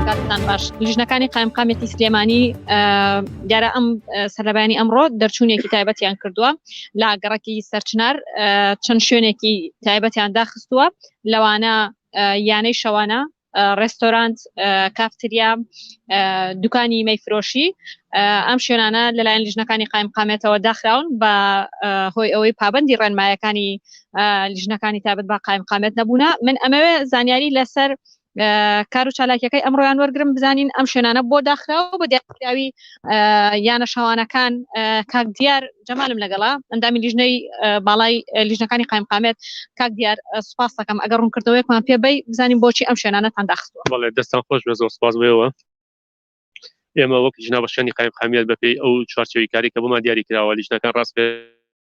کاتتان باش لیژنەکانی قایمقامەتی سلێمانی دیارە ئەم سەرلەبایانی ئەمڕۆ دەرچوونێکی تایبەتیان کردووە لە گەڕەکی سەرچنار چەند شوێنێکی تایبەتیان داخستووە لەوانە یانەی شەوانە ڕێستۆرانت کافتریا دوکانی مەیفرۆشی ئەم شوێنانە لەلایەن لیژنەکانی قایمقامەتەوە داخراون بە هۆی ئەوەی پابەندی ڕێنمایەکانی لیژنەکانی تایبەت بە قایمقامەت نەبوونە من ئەمەوێ زانیاری لەسەر کار و چالاکیەکەی ئەمڕۆیان وەرگرم بزانین ئەم شوێنانە بۆ داخراوە بە دیاراوی یانە شەوانەکان کاک دیار جەمالم لەگەڵا ئەندامی لیژنەی باڵای لیژنەکانی قایمقامەت کاک دیار سوپاس دەکەم ئەگەر ڕوونکردنەوەیەکمان پێ بی بزانین بۆچی ئەم شوێنانەتان داخستووە. بەڵێ دەستان خۆش بە زۆر سوپاس بێەوە ئێمە وەک لیژنە بەشانی قایمقامیەت بەپێی ئەو چوارچێوی کاری کە بۆمان دیاری کراوە لیژنەکان ڕاست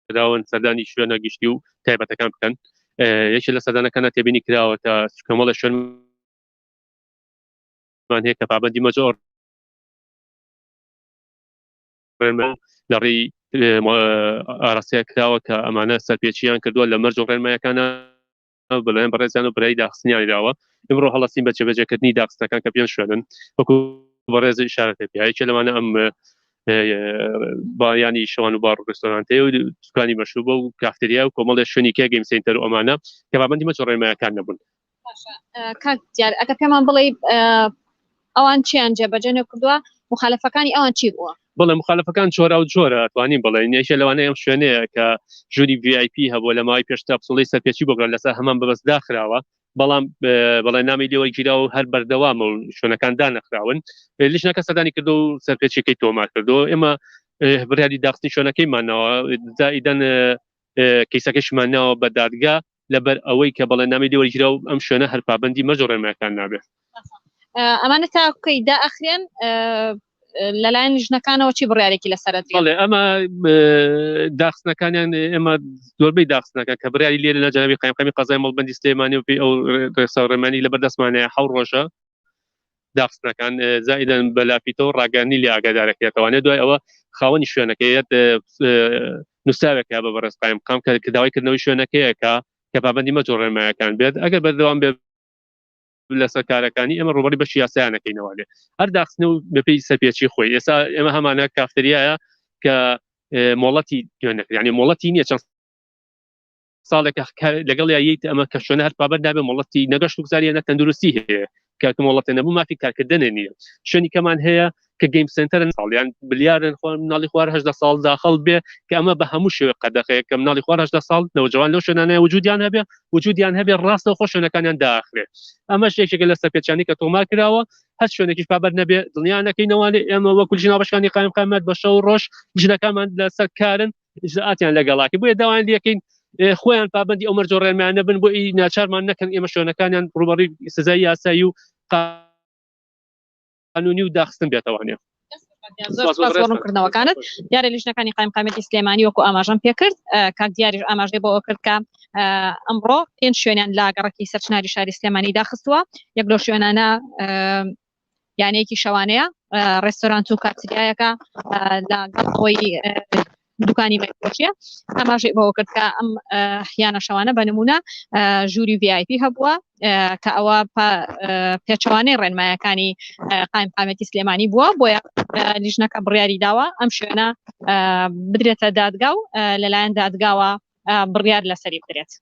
پێداون سەردانی شوێنە گشتی و تایبەتەکان بکەن یەکی لە سەردانەکانە تێبینی کراوە تا کۆمەڵە شوێن هەیە کە پابەندی مەجۆر لەڕێی ئاراستەیە کراوە کە ئەمانە سەرپێچیان کردووە لە مەرج و ڕێنمایەکانە بەلایەن بەڕێزیان و برای داخستنیانی داوە ئمڕۆ هەڵەستین بە جێبەجێکردنی داخستەکان کە پێنج شوێنن وەکو بەڕێز ئیشارەت پێیەکێ لەوانە ئەم بایانی شەوان و باڕ و ڕێستۆرانتەیە و دوکانی مەشروبە و کافتریا و کۆمەڵێ شوێنی کە گەیم سێنتەر و ئەمانە کە پابەندی مەجۆر ڕێنمایەکان نەبوون. کاک دیار ئەگە پێمان بڵێ ئەوان چیان جێبەجێ نەکردووە مخالفەکانی ئەوان چی بووە؟ بڵێ مخالفەکان جۆرا و جۆرە توانین بڵێن یەکێ لەوانەیە ئەم شوێنەیە کە ژووری VIP هەبووە لە ماوەی پێشتا پسڵەی سەرپێچی بۆگران لەسەر هەمان بەبەست داخراوە بەڵام بەڵێ نامی لێوە گیرا و هەر بەردەوامە و شوێنەکان دانەخراون لیژنەکە سەردانی کردو و سەرپێچیەکەی تۆمار کردو ئێمە بڕیاری داخستنی شوێنەکەیمانەوە زائیدەن کەیسەکەشمانەوە بە دادگا لەبەر ئەوەی کە بەڵێ نامی لێوە گیرا و ئەم شوێنە هەر پابەندی مەجۆر ڕێنمایەکان نابێت. ئەمانە تاکەی داخرێن لەلایەن لیژنەکانەوە چی بڕیارێکی لەسەرەت؟ بەڵێ ئەمە داخستنەکانیان ئێمە زۆربەی داخستنەکە کە بڕیاری لێرە لە جەنابی قایمقامی قەزای مەڵبەندی سلێمانی و پێی ئەو ڕێساڕێمانی لەبەردەستمانەیە 7 ڕۆژە داخستنەکان زائیدەن بەلافیتەوە ڕاگەانی لێ ئاگادارەکەیەوانێ دوای ئەوە خاوەنی شوێنەکەیەت نووساوێکە بە بەڕێز قایمقام کە داوایکردنەوەی شوێنەکەیەکە کە پابەندی مەجۆر ڕێنمایەکان بێت ئەگەر بەردەوام بێ لەسەر کارەکانی ئێمە ڕوبەری بەشی یاسایانەکەینەوە لێ هەر داخستنە و بەپێی سەرپێچی خۆی ئێستا ئێمە هەمانە کافتریایە کە مۆڵەتی دوێنەکە یعنی مۆڵەتی نییە چەند ساڵێکە لەگەڵ یاییت ئەمە کە شوێنە هەر پابەند نابێ مۆڵەتی نەگەشت و گوزاریە نە تەندروستی هەیە کە مۆڵەتە نەبوو مافی کارکردنە نییە شوێنی کەمان هەیە کە گەیم سنتەرن ساڵیان بلیارن خۆ مناڵی خوار 18 ساڵ داخل بێ کە ئەمە بە هەموو شێوە قەدەخەیە کە مناڵی خوار 18 ساڵ نەوجوان لەو شوێنانەیە وجودیان هەبێ ڕاستەوە خۆ شوێنەکانیان داخرێ ئەمە شتێکێکە لە سەرپێچانی کە تۆمار کراوە هەر شوێنێکیش پابەند نەبێ دڵنیانەکەینەوە ئێمە وەکو لیژنە بەشەکانی قایمقامەت بە شەو ڕۆژ لیژنەکانمان لەسەر کارن ئاجیان لەگەڵاکی بۆیە داوایان لەکەین خۆیان پابەندی ئەو مەرجۆ ڕێنمایانە بن بۆ ناچارمان نەکەن ئێمە شوێنەکانیان ڕوبەڕی سزای یاسایی و قانونی و داخستن بێتەوانێ. ڕوونکردنەوەکانت دیارە لیژنەکانی قایمقامەتی سلێمانی وەکو ئاماژەم پێکرد کاک دیاریش ئاماژەی بۆ کرد کە ئەمڕۆ 5 شوێنیان لا گەڕەکی سەرچناری شاری سلێمانی داخستووە یەک لەو شوێنانە یانەیەکی شەوانەیە ڕێستۆرانت و کافتریایەکە لەگەڵەوەی دوکانی مەیفرۆشیە ئاماژەی بۆ کرد کە ئەم یانە شەوانە بە نمونە ژووری VIP هەبووە کە ئەوە پێچەوانەی ڕێنمایەکانی قایمقامەتی سلێمانی بووە بۆیە لیژنەکە بڕیاری داوە ئەم شوێنە بدرێتە دادگا و لەلایەن دادگاوە بڕیار لەسەری بدرێت.